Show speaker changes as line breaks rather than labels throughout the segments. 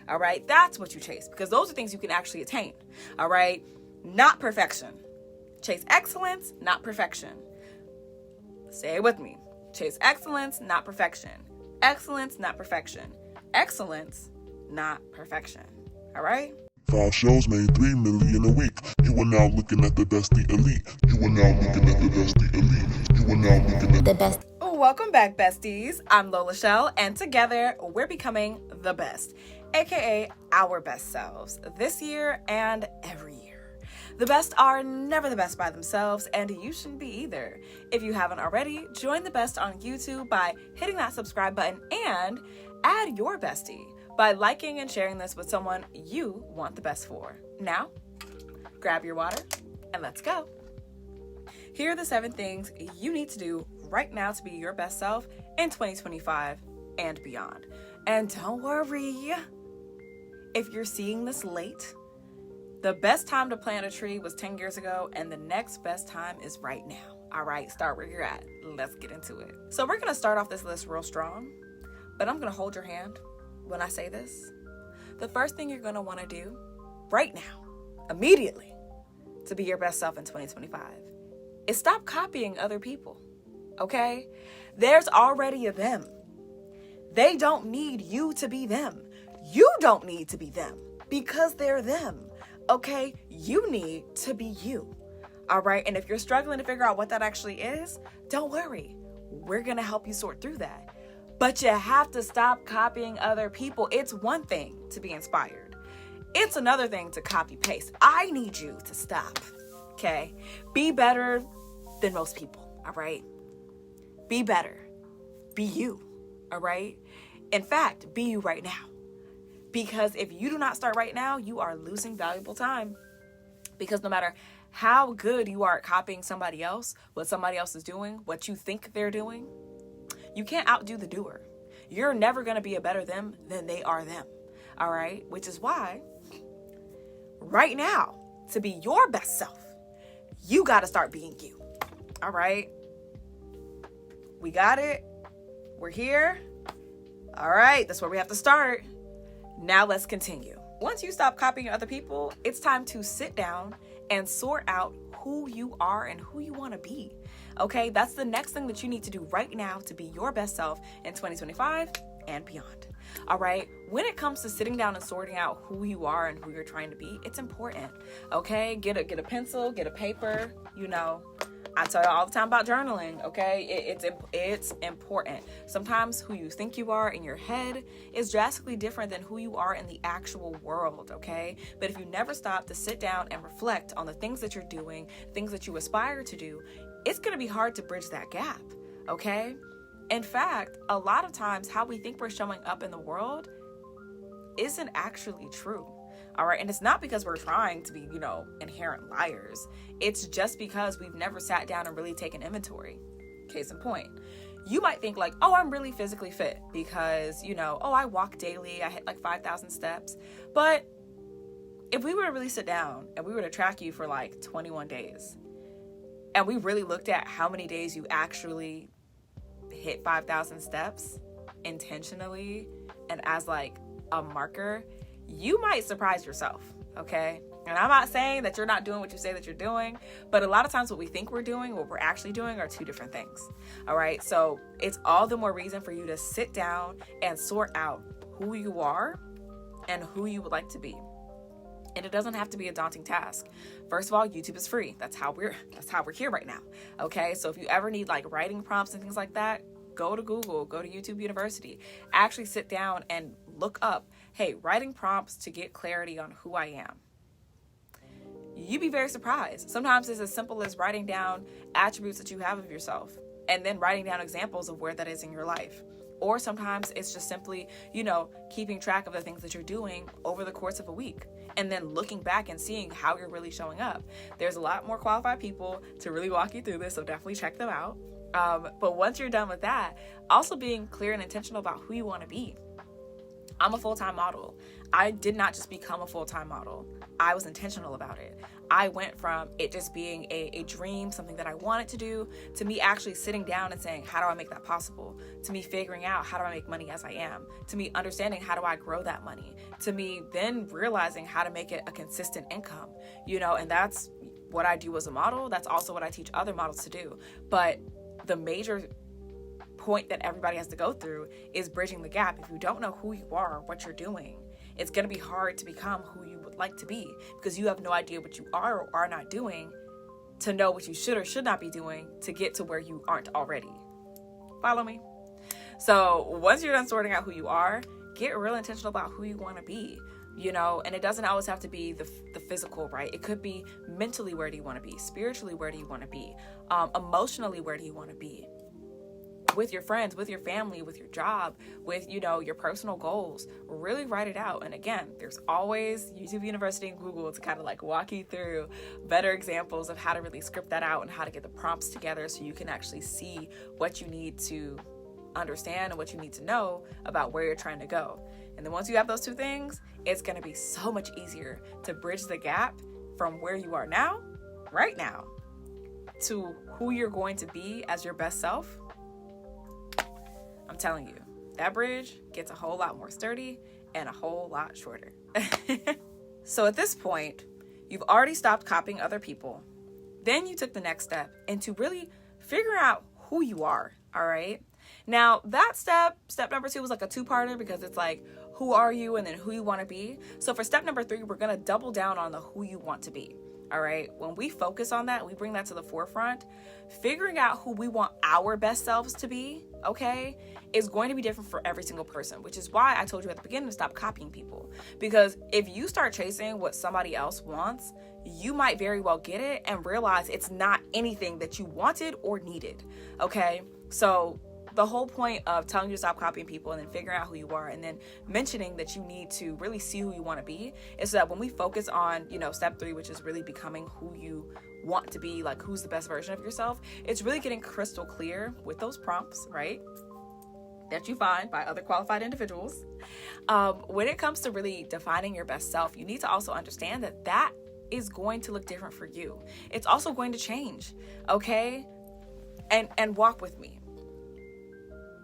All right. That's what you chase, because those are things you can actually attain. All right. Not perfection. Chase excellence, not perfection. Say it with me. Chase excellence, not perfection. Excellence, not perfection. Excellence, not perfection. All right?
5 shows made 3 million a week. You are now looking at the bestie elite. You are now looking at the bestie elite. You are now looking at the best.
Welcome back, besties. I'm Lola Shell, and together we're becoming the best, aka our best selves, this year and every year. The best are never the best by themselves, and you shouldn't be either. If you haven't already, join the best on YouTube by hitting that subscribe button and add your bestie by liking and sharing this with someone you want the best for. Now, grab your water and let's go. Here are the 7 things you need to do right now to be your best self in 2025 and beyond. And don't worry, if you're seeing this late, the best time to plant a tree was 10 years ago, and the next best time is right now. All right, start where you're at. Let's get into it. So we're going to start off this list real strong, but I'm going to hold your hand when I say this. The first thing you're going to want to do right now, immediately, to be your best self in 2025 is stop copying other people, okay? There's already a them. They don't need you to be them. You don't need to be them because they're them. Okay, you need to be you. All right, and if you're struggling to figure out what that actually is, don't worry. We're gonna help you sort through that. But you have to stop copying other people. It's one thing to be inspired. It's another thing to copy paste. I need you to stop, okay? Be better than most people, all right? Be better. Be you, all right? In fact, be you right now. Because if you do not start right now, you are losing valuable time. Because no matter how good you are at copying somebody else, what somebody else is doing, what you think they're doing, you can't outdo the doer. You're never going to be a better them than they are them. All right? Which is why right now, to be your best self, you got to start being you. All right? We got it. We're here. All right. That's where we have to start. Now let's continue. Once you stop copying other people, it's time to sit down and sort out who you are and who you want to be. Okay, that's the next thing that you need to do right now to be your best self in 2025 and beyond. All right, when it comes to sitting down and sorting out who you are and who you're trying to be, it's important. Okay, get a pencil, get a paper, I tell you all the time about journaling, okay? It's important. Sometimes who you think you are in your head is drastically different than who you are in the actual world, okay? But if you never stop to sit down and reflect on the things that you're doing, things that you aspire to do, it's going to be hard to bridge that gap, okay? In fact, a lot of times how we think we're showing up in the world isn't actually true. All right. And it's not because we're trying to be, inherent liars. It's just because we've never sat down and really taken inventory. Case in point, you might think like, oh, I'm really physically fit because, I walk daily. I hit like 5,000 steps. But if we were to really sit down and we were to track you for like 21 days and we really looked at how many days you actually hit 5,000 steps intentionally and as like a marker, you might surprise yourself, okay? And I'm not saying that you're not doing what you say that you're doing, but a lot of times what we think we're doing, what we're actually doing are 2 different things, all right? So it's all the more reason for you to sit down and sort out who you are and who you would like to be. And it doesn't have to be a daunting task. First of all, YouTube is free. That's how we're here right now, okay? So if you ever need like writing prompts and things like that, go to Google, go to YouTube University, actually sit down and look up, hey, writing prompts to get clarity on who I am. You'd be very surprised. Sometimes it's as simple as writing down attributes that you have of yourself and then writing down examples of where that is in your life. Or sometimes it's just simply, keeping track of the things that you're doing over the course of a week and then looking back and seeing how you're really showing up. There's a lot more qualified people to really walk you through this, so definitely check them out. But once you're done with that, also being clear and intentional about who you want to be. I'm a full-time model. I did not just become a full-time model. I was intentional about it. I went from it just being a dream, something that I wanted to do, to me actually sitting down and saying, how do I make that possible? To me figuring out, how do I make money as I am? To me understanding, how do I grow that money? To me then realizing how to make it a consistent income, and that's what I do as a model. That's also what I teach other models to do. But the major point that everybody has to go through is bridging the gap. If you don't know who you are, what you're doing, it's going to be hard to become who you would like to be, because you have no idea what you are or are not doing to know what you should or should not be doing to get to where you aren't already. Follow me? So once you're done sorting out who you are, get real intentional about who you want to be, and it doesn't always have to be the physical, right? It could be mentally, where do you want to be? Spiritually, where do you want to be? Emotionally, where do you want to be? With your friends, with your family, with your job, with, your personal goals. Really write it out. And again, there's always YouTube University and Google to kind of like walk you through better examples of how to really script that out and how to get the prompts together so you can actually see what you need to understand and what you need to know about where you're trying to go. And then once you have those two things, it's going to be so much easier to bridge the gap from where you are now, right now, to who you're going to be as your best self. I'm telling you, that bridge gets a whole lot more sturdy and a whole lot shorter. So at this point, you've already stopped copying other people. Then you took the next step into really figuring out who you are, all right? Now, that step number 2 was like a 2-parter, because it's like, who are you, and then who you want to be. So for step number 3, we're going to double down on the who you want to be. All right. When we focus on that, we bring that to the forefront, figuring out who we want our best selves to be, okay, is going to be different for every single person, which is why I told you at the beginning to stop copying people. Because if you start chasing what somebody else wants, you might very well get it and realize it's not anything that you wanted or needed. Okay. So the whole point of telling you to stop copying people and then figuring out who you are and then mentioning that you need to really see who you want to be is so that when we focus on, step 3, which is really becoming who you want to be, like who's the best version of yourself, it's really getting crystal clear with those prompts, right, that you find by other qualified individuals. When it comes to really defining your best self, you need to also understand that is going to look different for you. It's also going to change, okay? And walk with me.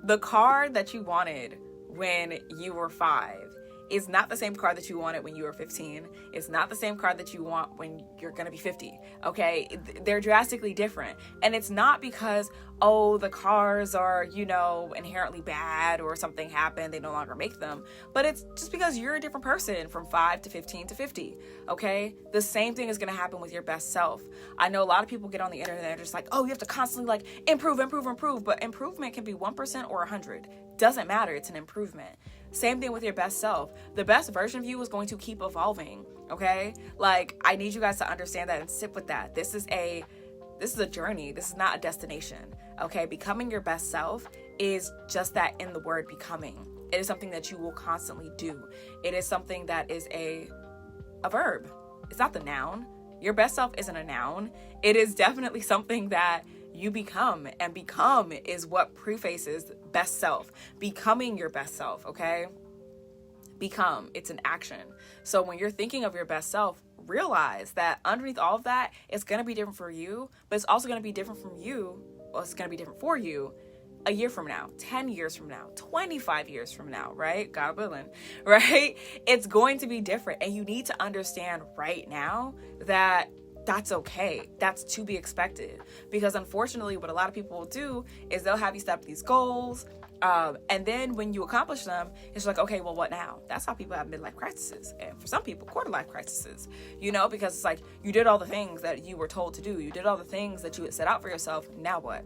The car that you wanted when you were 5 is not the same car that you wanted when you were 15. It's not the same car that you want when you're going to be 50. Okay. They're drastically different. And it's not because, the cars are, inherently bad or something happened, they no longer make them. But it's just because you're a different person from 5 to 15 to 50. Okay. The same thing is going to happen with your best self. I know a lot of people get on the internet and they're just like, you have to constantly improve. But improvement can be 1% or 100. Doesn't matter. It's an improvement. Same thing with your best self. The best version of you is going to keep evolving, okay? I need you guys to understand that and sit with that. This is a journey. This is not a destination, okay? Becoming your best self is just that in the word becoming. It is something that you will constantly do. It is something that is a verb. It's not the noun. Your best self isn't a noun. It is definitely something that you become, and become is what prefaces best self. Becoming your best self, okay? Become, it's an action. So when you're thinking of your best self, realize that underneath all of that, it's going to be different for you, but it's also going to be different from you. Well, it's going to be different for you a year from now, 10 years from now, 25 years from now, right? God willing, right? It's going to be different. And you need to understand right now that that's okay. That's to be expected. Because unfortunately, what a lot of people will do is they'll have you set up these goals. And then when you accomplish them, it's like, okay, well, what now? That's how people have midlife crises. And for some people, quarter life crises, because it's like you did all the things that you were told to do. You did all the things that you had set out for yourself. Now what?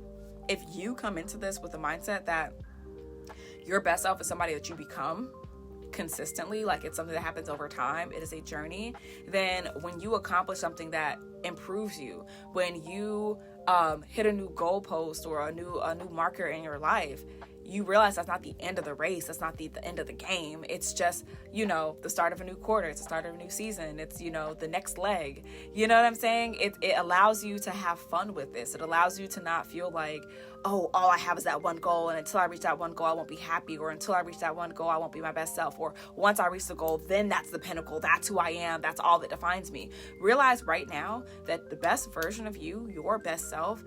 If you come into this with the mindset that your best self is somebody that you become consistently, like it's something that happens over time, it is a journey, then when you accomplish something that improves you, when you hit a new goalpost or a new marker in your life, you realize that's not the end of the race. That's not the end of the game. It's just, the start of a new quarter. It's the start of a new season. It's, the next leg. You know what I'm saying? It allows you to have fun with this. It allows you to not feel like, oh, all I have is that one goal, and until I reach that one goal, I won't be happy, or until I reach that one goal, I won't be my best self, or once I reach the goal, then that's the pinnacle. That's who I am. That's all that defines me. Realize right now that the best version of you, your best self,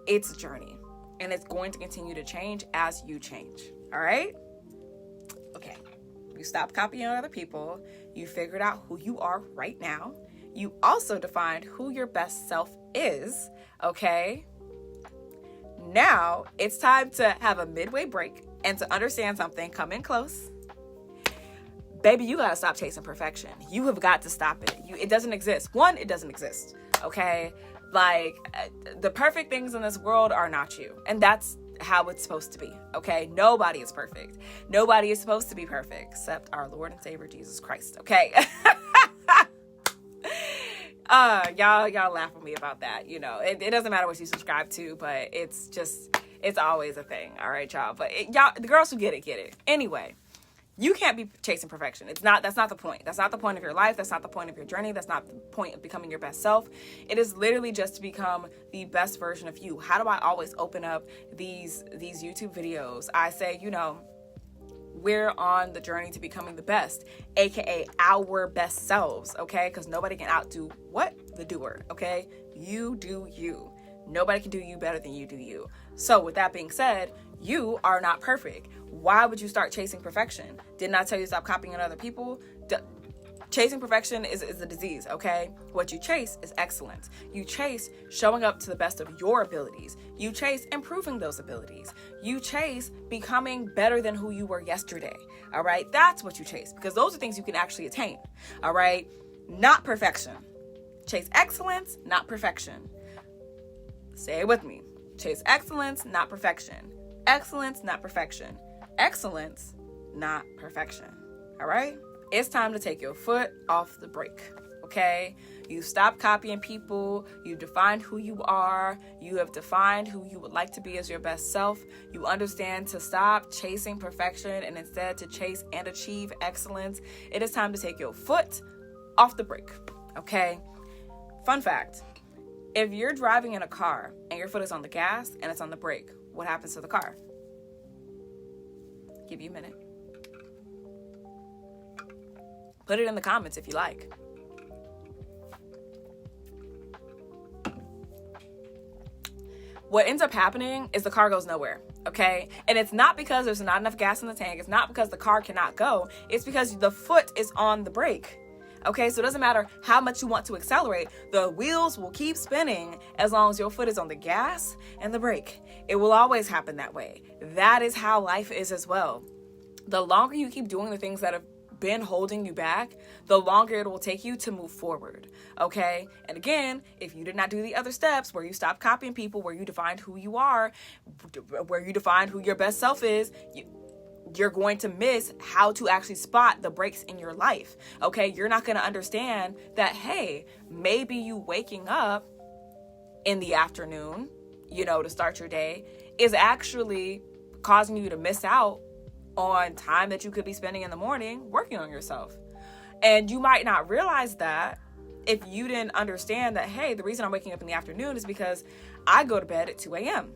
it's a journey. And it's going to continue to change as you change. All right? Okay. You stop copying other people. You figured out who you are right now. You also defined who your best self is. Okay? Now it's time to have a midway break and to understand something. Come in close. Baby, you got to stop chasing perfection. You have got to stop it. It doesn't exist. One, it doesn't exist. Okay? Like, the perfect things in this world are not you. And that's how it's supposed to be, okay? Nobody is perfect. Nobody is supposed to be perfect except our Lord and Savior, Jesus Christ, okay? Y'all laugh at me about that, It doesn't matter what you subscribe to, but it's always a thing, all right, y'all? But the girls who get it. Anyway. You can't be chasing perfection. That's not the point. That's not the point of your life. That's not the point of your journey. That's not the point of becoming your best self. It is literally just to become the best version of you. How do I always open up these YouTube videos? I say, we're on the journey to becoming the best, aka our best selves, okay? Because nobody can outdo the doer, okay? You do you. Nobody can do you better than you do you. So with that being said, you are not perfect. Why would you start chasing perfection? Didn't I tell you to stop copying other people? Chasing perfection is a disease, okay? What you chase is excellence. You chase showing up to the best of your abilities. You chase improving those abilities. You chase becoming better than who you were yesterday, all right? That's what you chase, because those are things you can actually attain, all right? Not perfection. Chase excellence, not perfection. Say it with me. Chase excellence, not perfection. Excellence, not perfection. Excellence, not perfection. All right? It's time to take your foot off the brake. Okay? You stop copying people. You've defined who you are. You have defined who you would like to be as your best self. You understand to stop chasing perfection and instead to chase and achieve excellence. It is time to take your foot off the brake. Okay? Fun fact. If you're driving in a car and your foot is on the gas and it's on the brake, what happens to the car? Give you a minute. Put it in the comments if you like. What ends up happening is the car goes nowhere, okay? And it's not because there's not enough gas in the tank. It's not because the car cannot go. It's because the foot is on the brake. Okay, so it doesn't matter how much you want to accelerate, the wheels will keep spinning as long as your foot is on the gas and the brake. It will always happen that way. That is how life is as well. The longer you keep doing the things that have been holding you back, the longer it will take you to move forward. Okay, and again, if you did not do the other steps where you stop copying people, where you defined who you are, where you defined who your best self is, you're going to miss how to actually spot the breaks in your life, okay? You're not going to understand that, hey, maybe you waking up in the afternoon, to start your day is actually causing you to miss out on time that you could be spending in the morning working on yourself. And you might not realize that if you didn't understand that, hey, the reason I'm waking up in the afternoon is because I go to bed at 2 a.m.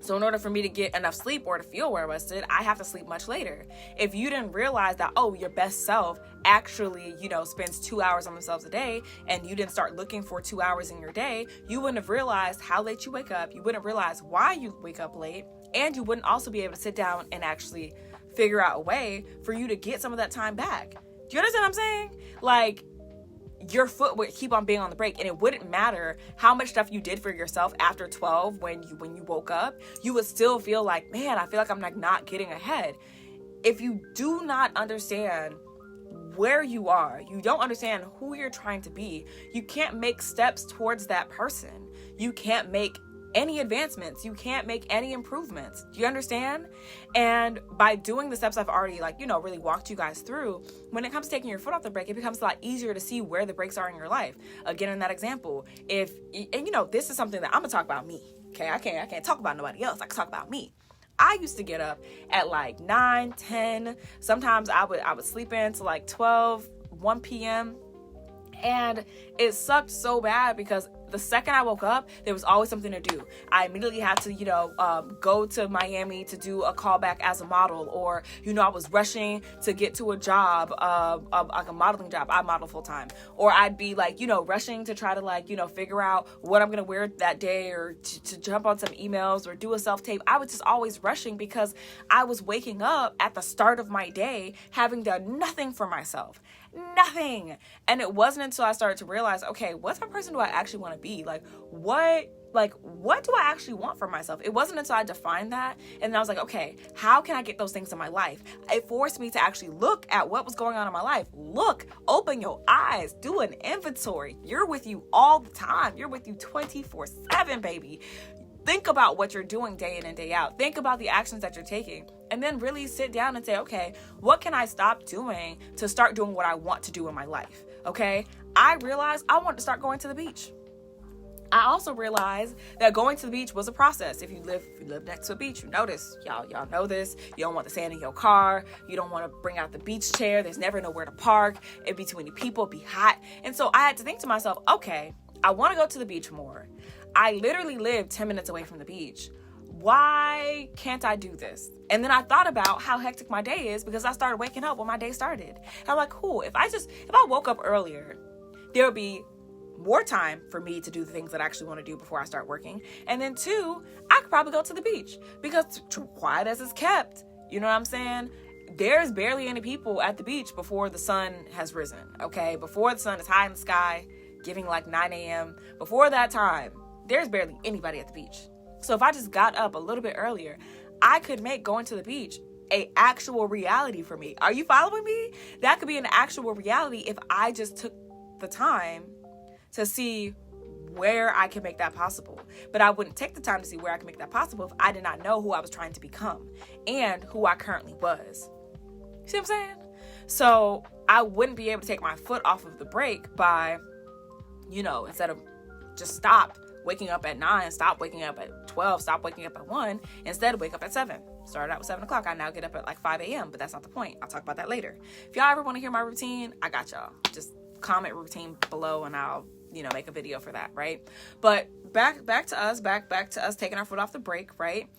So in order for me to get enough sleep or to feel well rested, I have to sleep much later. If you didn't realize that, your best self actually, spends 2 hours on themselves a day, and you didn't start looking for 2 hours in your day, you wouldn't have realized how late you wake up. You wouldn't realize why you wake up late, and you wouldn't also be able to sit down and actually figure out a way for you to get some of that time back. Do you understand what I'm saying? Like, your foot would keep on being on the brake, and it wouldn't matter how much stuff you did for yourself after 12 when you woke up. You would still feel like, man, I feel like I'm not getting ahead. If you do not understand where you are, you don't understand who you're trying to be, you can't make steps towards that person. You can't make any advancements. You can't make any improvements. Do you understand? And by doing the steps I've already really walked you guys through, when it comes to taking your foot off the brake, it becomes a lot easier to see where the brakes are in your life. Again, in that example, this is something that I'm gonna talk about me. Okay, I can't talk about nobody else. I can talk about me. I used to get up at like 9, 10. Sometimes I would sleep in to like 12, 1 p.m. And it sucked so bad because the second I woke up, there was always something to do. I immediately had to, go to Miami to do a callback as a model, or, I was rushing to get to a job, like a modeling job. I model full time. Or I'd be like, rushing to try to figure out what I'm going to wear that day, or to jump on some emails or do a self-tape. I was just always rushing because I was waking up at the start of my day having done nothing for myself. Nothing. And it wasn't until I started to realize, okay, what type of person do I actually want to be? What do I actually want for myself? It wasn't until I defined that, and then I was like, okay, how can I get those things in my life? It forced me to actually look at what was going on in my life. Open your eyes, do an inventory. You're with you all the time. You're with you 24/7, baby. Think about what you're doing day in and day out. Think about the actions that you're taking. And then really sit down and say, okay, what can I stop doing to start doing what I want to do in my life? Okay? I realized I wanted to start going to the beach. I also realized that going to the beach was a process. If you live next to a beach, you know this. Y'all know this. You don't want the sand in your car. You don't want to bring out the beach chair. There's never nowhere to park. It'd be too many people. It'd be hot. And so I had to think to myself, okay, I want to go to the beach more. I literally live 10 minutes away from the beach. Why can't I do this? And then I thought about how hectic my day is because I started waking up when my day started. And I'm like, cool, if I woke up earlier, there would be more time for me to do the things that I actually want to do before I start working. And then 2, I could probably go to the beach because quiet as it's kept, you know what I'm saying? There's barely any people at the beach before the sun has risen, okay? Before the sun is high in the sky, giving like 9 a.m. Before that time, there's barely anybody at the beach. So if I just got up a little bit earlier, I could make going to the beach a actual reality for me. Are you following me? That could be an actual reality if I just took the time to see where I can make that possible. But I wouldn't take the time to see where I can make that possible if I did not know who I was trying to become and who I currently was. See what I'm saying? So I wouldn't be able to take my foot off of the brake by, instead of just stop waking up at 9, stop waking up at 12, stop waking up at 1, instead wake up at 7. Started out with 7 o'clock. I now get up at like 5 a.m., but that's not the point. I'll talk about that later. If y'all ever want to hear my routine, I got y'all. Just comment routine below and I'll, make a video for that, right? But back to us taking our foot off the brake, right?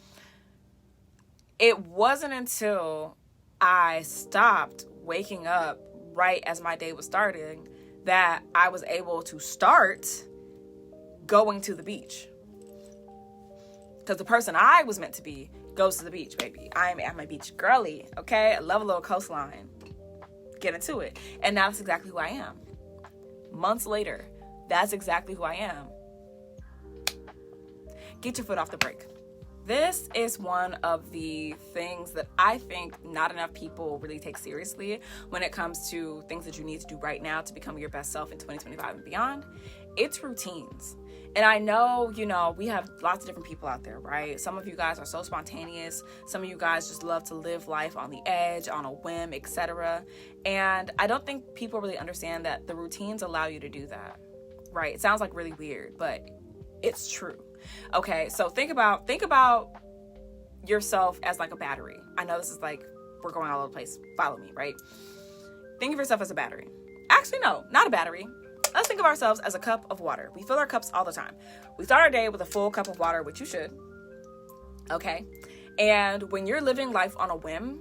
It wasn't until I stopped waking up right as my day was starting that I was able to start going to the beach. Because the person I was meant to be goes to the beach, baby. I'm a beach girly, okay? I love a little coastline. Get into it. And now that's exactly who I am. Months later, that's exactly who I am. Get your foot off the brake. This is one of the things that I think not enough people really take seriously when it comes to things that you need to do right now to become your best self in 2025 and beyond. It's routines. And I know, we have lots of different people out there, right? Some of you guys are so spontaneous. Some of you guys just love to live life on the edge, on a whim, etc. And I don't think people really understand that the routines allow you to do that, right? It sounds like really weird, but it's true. Okay, so think about yourself as like a battery. I know this is like, we're going all over the place. Follow me, right? Think of yourself as a battery. Actually, no, not a battery. Let's think of ourselves as a cup of water. We fill our cups all the time. We start our day with a full cup of water, which you should. Okay? And when you're living life on a whim,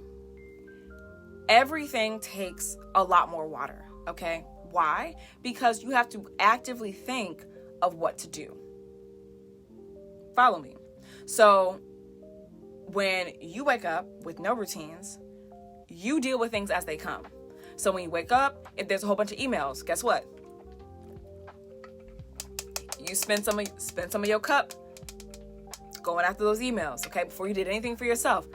everything takes a lot more water. Okay? Why? Because you have to actively think of what to do. Follow me. So when you wake up with no routines, you deal with things as they come. So when you wake up, if there's a whole bunch of emails, guess what? You spend some of your cup going after those emails, okay? Before you did anything for yourself.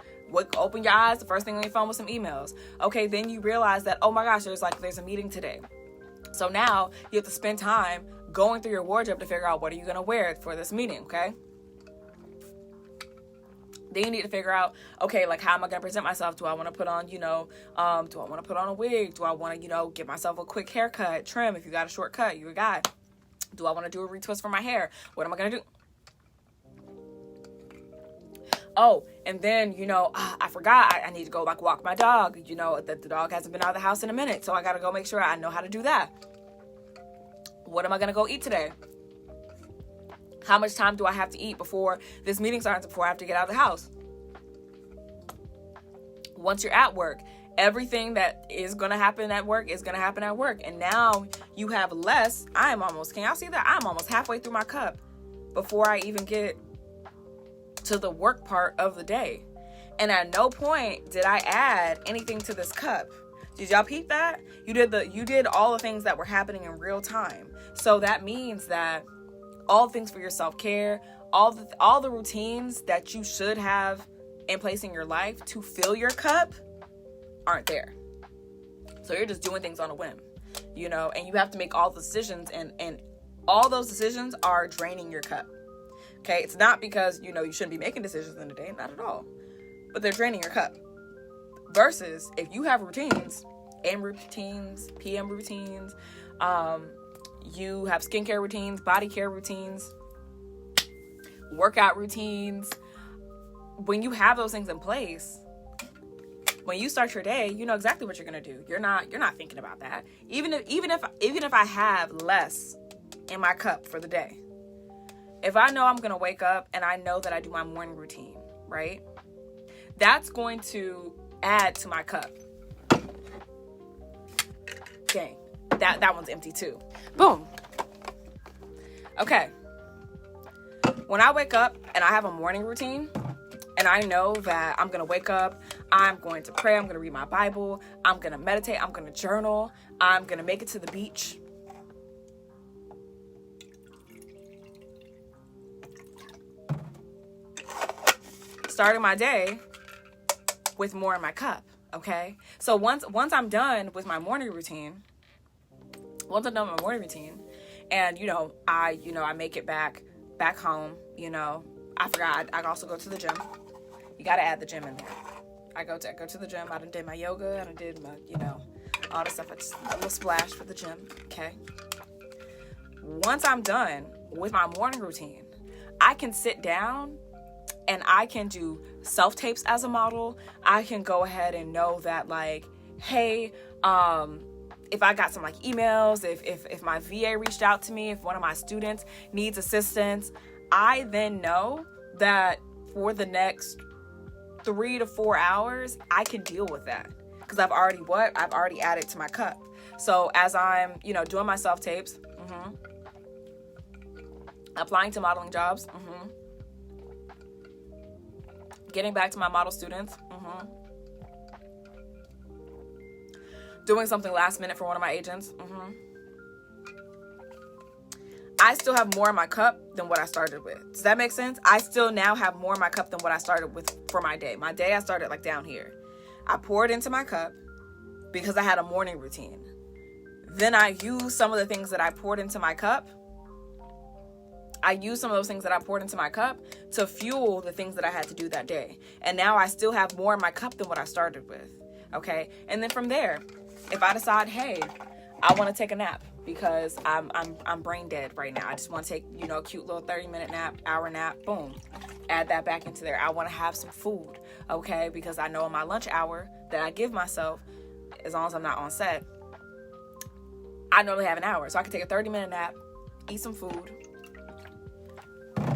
Open your eyes, the first thing on your phone was some emails. Okay, then you realize that, oh my gosh, there's a meeting today. So now you have to spend time going through your wardrobe to figure out what are you going to wear for this meeting, okay? Then you need to figure out, okay, like, how am I going to present myself? Do I want to put on, do I want to put on a wig? Do I want to, give myself a quick haircut, trim? If you got a short cut, you're a guy. Do I want to do a retwist for my hair? What am I going to do? Oh, and then, I forgot. I need to go walk my dog. That the dog hasn't been out of the house in a minute. So I got to go make sure I know how to do that. What am I going to go eat today? How much time do I have to eat before this meeting starts, before I have to get out of the house? Once you're at work, everything that is going to happen at work is going to happen at work. And now you have less. Can y'all see that? I'm almost halfway through my cup before I even get to the work part of the day. And at no point did I add anything to this cup. Did y'all peep that? You did all the things that were happening in real time. So that means that all things for your self-care, all the routines that you should have in place in your life to fill your cup aren't there. So you're just doing things on a whim, and you have to make all the decisions, and all those decisions are draining your cup. Okay, it's not because you shouldn't be making decisions in a day, not at all, but they're draining your cup. Versus if you have routines, AM routines, PM routines, you have skincare routines, body care routines, workout routines. When you have those things in place, when you start your day, you know exactly what you're gonna do. You're not thinking about that. Even if I have less in my cup for the day, if I know I'm gonna wake up and I know that I do my morning routine, right? That's going to add to my cup. Dang, that one's empty too. Boom. Okay. When I wake up and I have a morning routine, and I know that I'm going to wake up, I'm going to pray, I'm going to read my Bible, I'm going to meditate, I'm going to journal, I'm going to make it to the beach. Starting my day with more in my cup, okay? So once I'm done with my morning routine, and, I make it back home, I forgot, I also go to the gym. You got to add the gym in there. I go to the gym. I done did my yoga. I done did my, all the stuff. I just a little splash for the gym. Okay. Once I'm done with my morning routine, I can sit down and I can do self-tapes as a model. I can go ahead and know that, like, hey, if I got some emails, if my VA reached out to me, if one of my students needs assistance, I then know that for the next 3 to 4 hours, I can deal with that because I've already added to my cup. So as I'm, doing my self-tapes, applying to modeling jobs, getting back to my model students, doing something last minute for one of my agents, I still have more in my cup than what I started with. Does that make sense? I still now have more in my cup than what I started with for my day. My day, I started down here. I poured into my cup because I had a morning routine. Then I used some of the things that I poured into my cup. I used some of those things that I poured into my cup to fuel the things that I had to do that day. And now I still have more in my cup than what I started with. Okay? And then from there, if I decide, hey, I want to take a nap because I'm brain dead right now. I just want to take, a cute little 30-minute nap, hour nap, boom. Add that back into there. I want to have some food, okay? Because I know in my lunch hour that I give myself, as long as I'm not on set, I normally have an hour. So I can take a 30-minute nap, eat some food.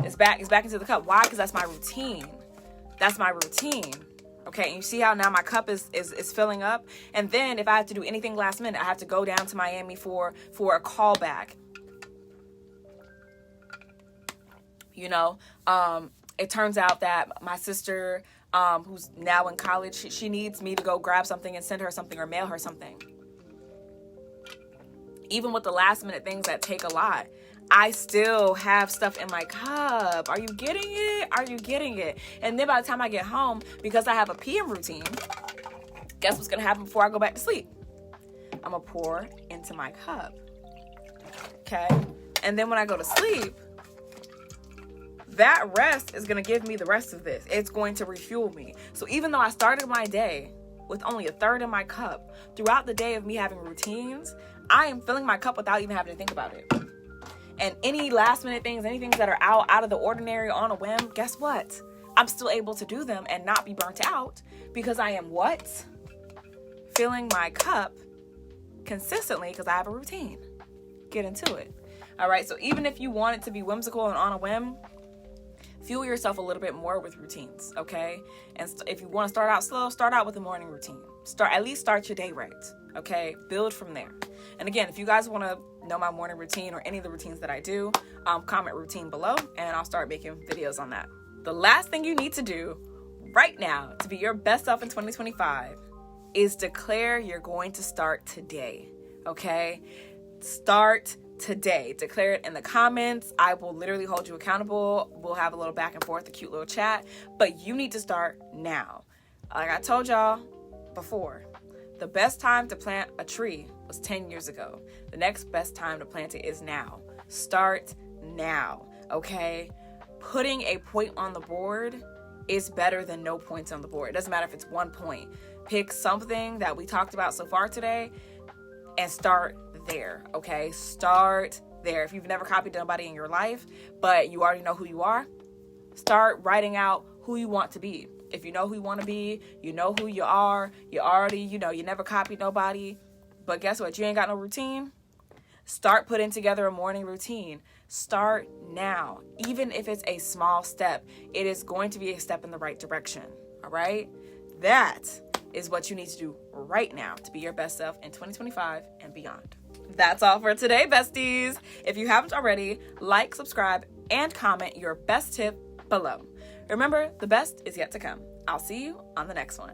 It's back into the cup. Why? Because that's my routine. Okay, and you see how now my cup is filling up? And then if I have to do anything last minute, I have to go down to Miami for a callback. It turns out that my sister, who's now in college, she needs me to go grab something and send her something or mail her something. Even with the last minute things that take a lot, I still have stuff in my cup. Are you getting it? And then by the time I get home, because I have a PM routine, guess what's going to happen before I go back to sleep? I'm going to pour into my cup. Okay? And then when I go to sleep, that rest is going to give me the rest of this. It's going to refuel me. So even though I started my day with only a third in my cup, throughout the day of me having routines, I am filling my cup without even having to think about it. And any last minute things, any things that are out of the ordinary on a whim, guess what? I'm still able to do them and not be burnt out because I am what? Filling my cup consistently because I have a routine. Get into it. All right. So even if you want it to be whimsical and on a whim, fuel yourself a little bit more with routines. Okay. And if you want to start out slow, start out with a morning routine. At least start your day right. Okay. Build from there. And again, if you guys want to know my morning routine or any of the routines that I do, comment routine below and I'll start making videos on that. The last thing you need to do right now to be your best self in 2025 is declare you're going to start today. Okay? Start today. Declare it in the comments. I will literally hold you accountable. We'll have a little back and forth, a cute little chat, but you need to start now. Like I told y'all before, the best time to plant a tree was 10 years ago. The next best time to plant it is now. Start now, okay? Putting a point on the board is better than no points on the board. It doesn't matter if it's 1 point. Pick something that we talked about so far today and start there, okay? Start there. If you've never copied nobody in your life, but you already know who you are, start writing out who you want to be. If you know who you want to be, you know who you are, you already, you never copied nobody, but guess what? You ain't got no routine. Start putting together a morning routine. Start now. Even if it's a small step, it is going to be a step in the right direction, all right? That is what you need to do right now to be your best self in 2025 and beyond. That's all for today, besties. If you haven't already, like, subscribe, and comment your best tip below. Remember, the best is yet to come. I'll see you on the next one.